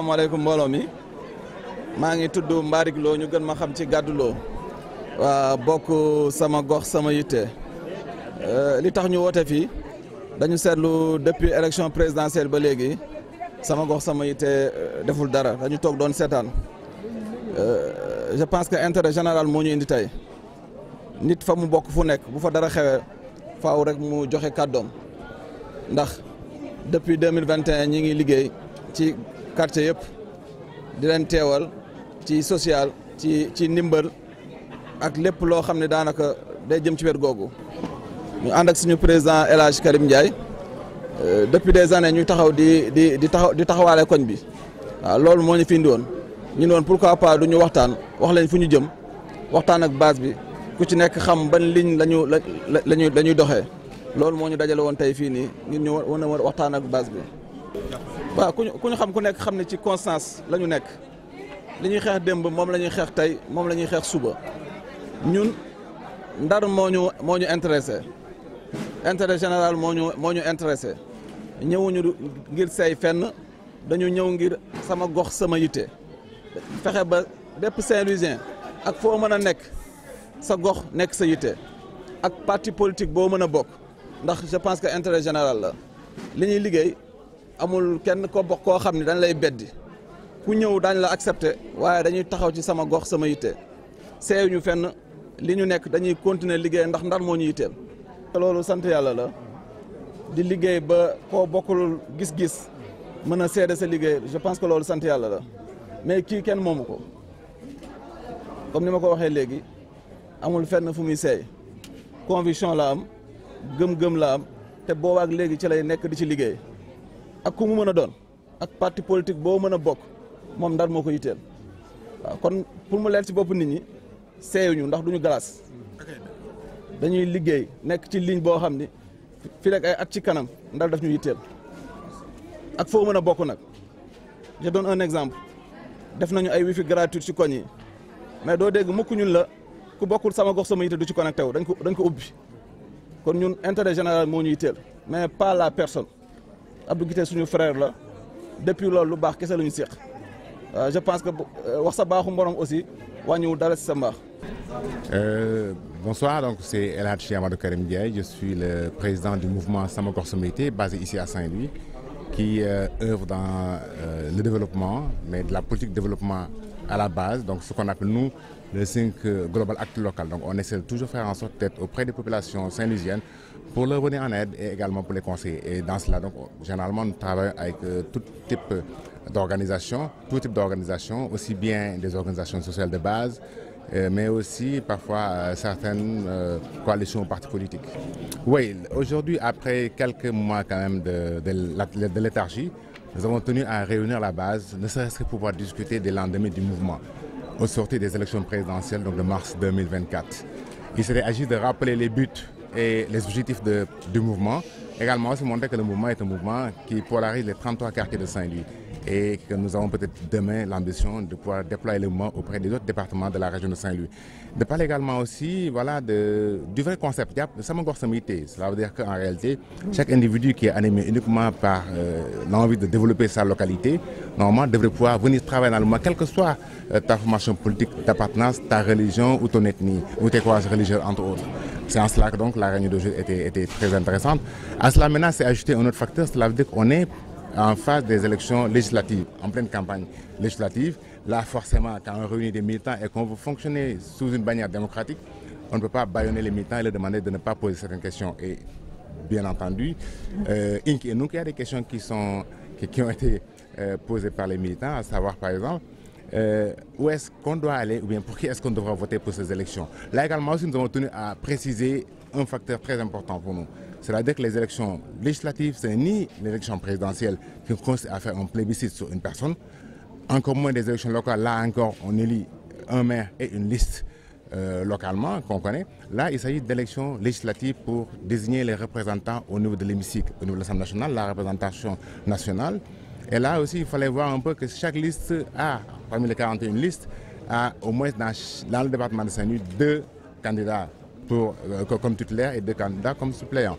asalaamaaleykum mbooloo mi maa ngi tudd Mbarick Lo ñu gën ma xam ci Gadou Lo waa bokk sama gox sama yitte li tax ñu woote fii dañu seetlu depuis élection présidentielle ba léegi sama gox sama yitte deful dara dañu toog doon seetaan je pense que intérêt général moo ñu indi tey nit fa mu bokk fu nekk bu fa dara xewee faaw rek mu joxe kàddoom ndax depuis 2021 ñi ngi liggéey ci quartier yëpp di leen teewal ci social ci ndimbal ak lépp loo xam ne daanaka day jëm ci wér googu ñu ànd ak suñu président El Hadj Karim Ndiaye depuis des années ñu taxaw di taxawaale koñ bi waaw loolu moo ñu fi indi woon ñu ne woon pourquoi pas du ñu waxtaan wax leen fu ñu jëm waxtaan ak base bi ku ci nekk xam ban ligne la ñuy doxee loolu moo ñu dajale woon tey fii nii ngir ñu wan a waxtaan ak base bi. waaw ku ñu xam ku nekk xam ne ci constance la ñu nekk li ñuy xeex démb moom la ñuy xeex tey moom la ñuy xeex suba ñun Ndar moo ñu intéressé intérêt général moo ñu intéressé ñëwuñu ngir say fenn dañu ñëw ngir sama gox sama yitte fexe ba bépp Saint-Louisien ak foo mën a nekk sa gox nekk sa yitte ak parti politique boo mën a bokk ndax je pense que intérêt général la li ñuy liggéey amul kenn ko bokk koo xam ne dañ lay beddi ku ñëw daañ la accepté waaye dañuy taxaw ci sama gox sama yitte seew ñu fenn li ñu nekk dañuy continuer liggéey ndax Ndar moo ñu yitteel. loolu sant yàlla la di liggéey ba koo bokkul gis-gis mën a seede sa liggéey je pense que loolu sant yàlla la mais kii kenn moomu ko comme ni ma ko waxee léegi amul fenn fu muy seey conviction la am gëm-gëm la am te boobaak léegi ci lay nekk di ci liggéey ak ku mu mën a doon ak parti politique boo mën a bokk moom Ndar moo ko yitteel waaw kon pour mu leer ci bopp nit ñi seeyuñu ndax duñu glace dañuy liggéey nekk ci ligne boo xam ni fii rek ay at ci kanam Ndar daf ñu yitteel ak foo mën a bokk nag je donne un exemple def nañu ay wifi gratuit ci koñ yi mais doo dégg mukk ñun la ku bokkul sama gox sama yitte du ci connecté wu dañ ko ubbi kon ñun intérêt général moo ñu yitteel mais pas la personne Abdou Guité suñu frère la depuis loolu lu baax kese la ñu séq je pense que wax sa baaxu mborom aussi wàññiwul dara si sa mbaax. Bonsoir, donc c'est El Hadj Amadou Karim Ndiaye, je suis le président du mouvement Sama Gox Sama Yitte basé ici à Saint-Louis qui œuvre dans le développement, mais de la politique de développement à la base, donc ce qu'on appelle nous le Think Global Act Local. Donc on essaie de toujours faire en sorte d'être auprès des populations saint-louisiennes pour leur venir en aide et également pour les conseiller. Et dans cela, donc généralement nous travaillons avec tout type d'organisation, aussi bien des organisations sociales de base, mais aussi parfois certaines coalitions ou partis politiques. Oui, aujourd'hui, après quelques mois quand même de léthargie, nous avons tenu à réunir la base, ne serait-ce que pour pouvoir discuter des lendemains du mouvement, au sortir des élections présidentielles donc de mars 2024. Il s'était agi de rappeler les buts et les objectifs du mouvement, également aussi montrer que le mouvement est un mouvement qui polarise les 33 quartiers de Saint-Louis et que nous avons peut-être demain l'ambition de pouvoir déployer le mouvement auprès des autres départements de la région de Saint-Louis. De parler également aussi du vrai concept de Sama Gox Sama Yitte. Cela veut dire qu'en réalité, chaque individu qui est animé uniquement par l'envie de développer sa localité, normalement devrait pouvoir venir travailler dans le mouvement, quelle que soit ta formation politique d'appartenance, ta religion ou ton ethnie, ou tes croyances religieuses entre autres. C'est en cela que donc la réunion d'aujourd'hui était très intéressante. À cela maintenant, c'est ajouté un autre facteur, cela veut dire qu'on est en phase des élections législatives, en pleine campagne législative. Là, forcément, quand on réunit des militants et qu'on veut fonctionner sous une bannière démocratique, on ne peut pas bâillonner les militants et leur demander de ne pas poser certaines questions. Et bien entendu, il y a des questions qui ont été posées par les militants, à savoir par exemple, où est-ce qu'on doit aller ou bien pour qui est-ce qu'on devra voter pour ces élections. Là également aussi, nous avons tenu à préciser un facteur très important pour nous. C'est-à-dire que les élections législatives, ce n'est ni l'élection présidentielle qui consiste à faire un plébiscite sur une personne, encore moins des élections locales. Là encore, on élit un maire et une liste localement qu'on connaît. Là, il s'agit d'élections législatives pour désigner les représentants au niveau de l'hémicycle, au niveau de l'Assemblée nationale, la représentation nationale. Et là aussi, il fallait voir un peu que chaque liste a, parmi les 41 listes, a au moins dans le département de Saint-Louis 2 candidats comme titulaires et 2 candidats comme suppléants.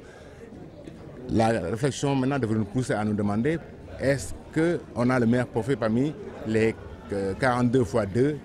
La réflexion maintenant devrait nous pousser à nous demander est-ce qu'on a le meilleur profil parmi les 42 fois 2.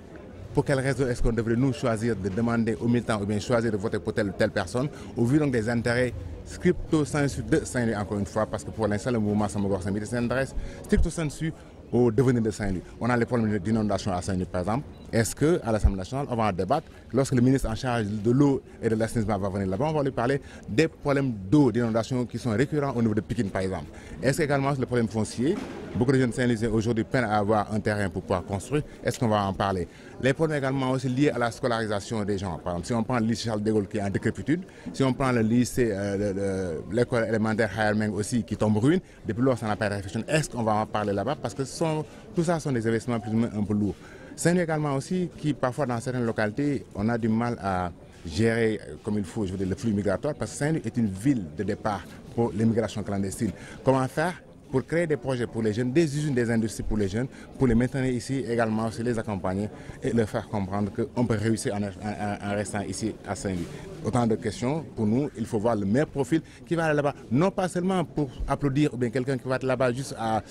Pour quelle raison est-ce qu'on devrait nous choisir de demander aux militants ou bien choisir de voter pour telle ou telle personne au vu donc des intérêts stricto sensu de Saint-Louis encore une fois, parce que pour l'instant le mouvement Sama Gox Sama Yité s'intéresse stricto sensu au devenir de Saint-Louis. On a les problèmes d'inondation à Saint-Louis par exemple. Est-ce qu'à l'Assemblée nationale, on va en débattre? Lorsque le ministre en charge de l'eau et de l'assainissement va venir là-bas, on va lui parler des problèmes d'eau, d'inondation qui sont récurrents au niveau de Pikine par exemple. Est-ce qu'également le problème foncier? Beaucoup de jeunes Saint-Louisiens aujourd'hui peinent à avoir un terrain pour pouvoir construire. Est-ce qu'on va en parler? Les problèmes également aussi liés à la scolarisation des gens. Par exemple, si on prend le lycée Charles de Gaulle qui est en décrépitude, si on prend le lycée, l'école élémentaire Hayalmeng aussi qui tombe ruine, depuis lors ça n'a pas de réflexion. Est-ce qu'on va en parler là-bas? Parce que tout ça sont des investissements plus ou moins un peu lourds. Saint-Louis également aussi qui parfois dans certaines localités, on a du mal à gérer comme il faut, je veux dire, le flux migratoire, parce que Saint-Louis est une ville de départ pour l'immigration clandestine. Comment faire pour créer des projets pour les jeunes, des usines, des industries pour les jeunes, pour les maintenir ici, également aussi les accompagner et leur faire comprendre qu'on peut réussir en restant ici à Saint-Louis. Autant de questions, pour nous, il faut voir le meilleur profil qui va aller là-bas, non pas seulement pour applaudir ou bien quelqu'un qui va être là-bas juste à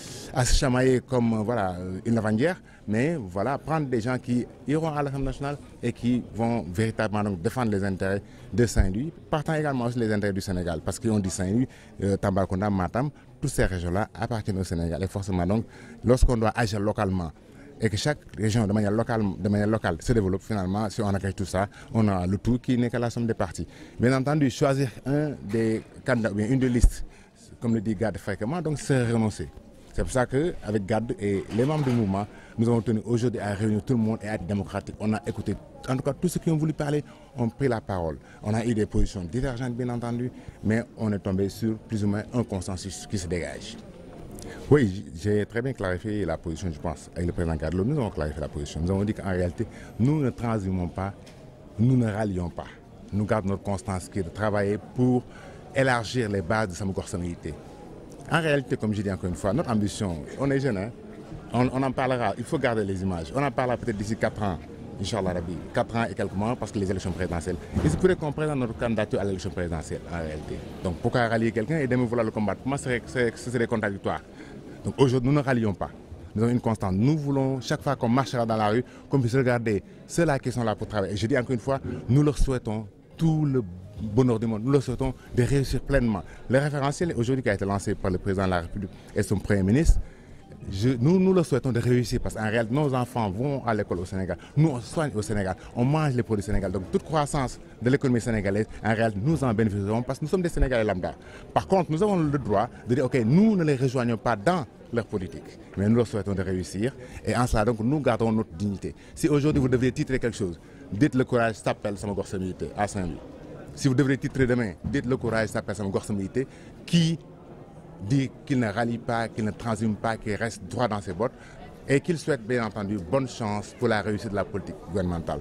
se chamailler comme voilà, une lavandière, mais voilà, prendre des gens qui iront à l'Assemblée nationale et qui vont véritablement donc défendre les intérêts de Saint-Louis, partant également aussi les intérêts du Sénégal, parce qu'on dit Saint-Louis, Tambacounda, Matam, toutes ces régions-là appartiennent au Sénégal. Et forcément, donc, lorsqu'on doit agir localement et que chaque région de manière locale se développe, finalement, si on agrège tout ça, on a le tout qui n'est qu'à la somme des partis. Bien entendu, choisir un des candidats, ou bien une des listes, comme le dit Gad fréquemment, donc c'est renoncer. C'est pour ça qu'avec Gad et les membres du mouvement, nous avons tenu aujourd'hui à réunir tout le monde et à être démocratique. On a écouté, en tout cas, tous ceux qui ont voulu parler ont pris la parole. On a eu des positions divergentes, bien entendu, mais on est tombé sur plus ou moins un consensus qui se dégage. Oui, j'ai très bien clarifié la position, je pense, avec le président Gadlo. Nous avons clarifié la position. Nous avons dit qu'en réalité, nous ne transhumons pas, nous ne rallions pas. Nous gardons notre constance qui est de travailler pour élargir les bases de Sama Gox Sama Yité. En réalité, comme je dis encore une fois, notre ambition, on est jeune, hein? On en parlera, il faut garder les images. On en parlera peut-être d'ici 4 ans, Inch'Allah Rabbi, 4 ans et quelques mois, parce que les élections présidentielles. Il se pourrait qu'on présente notre candidature à l'élection présidentielle, en réalité. Donc pourquoi rallier quelqu'un et demain vouloir le combattre? Pour moi, ce serait contradictoire. Donc aujourd'hui, nous ne rallions pas. Nous avons une constante. Nous voulons, chaque fois qu'on marchera dans la rue, qu'on puisse regarder ceux-là qui sont là pour travailler. Et je dis encore une fois, nous leur souhaitons tout le bonheur du monde. Nous leur souhaitons de réussir pleinement. Le référentiel aujourd'hui qui a été lancé par le président de la République et son Premier ministre, nous leur souhaitons de réussir parce qu'en réalité, nos enfants vont à l'école au Sénégal. Nous, on soigne au Sénégal. On mange les produits sénégalais. Donc, toute croissance de l'économie sénégalaise, en réalité, nous en bénéficierons parce que nous sommes des Sénégalais lambda. Par contre, nous avons le droit de dire, OK, nous ne les rejoignons pas dans leur politique. Mais nous leur souhaitons de réussir. Et en cela, donc, nous gardons notre dignité. Si aujourd'hui, vous deviez titrer quelque chose, dites le courage s'appelle Sama Gox Sama Yité à Saint-Louis. Si vous devrez titrer demain, dites le courage s'appelle Sama Gox Sama Yité qui dit qu'il ne rallie pas, qu'il ne transhume pas, qu'il reste droit dans ses bottes et qu'il souhaite bien entendu bonne chance pour la réussite de la politique gouvernementale.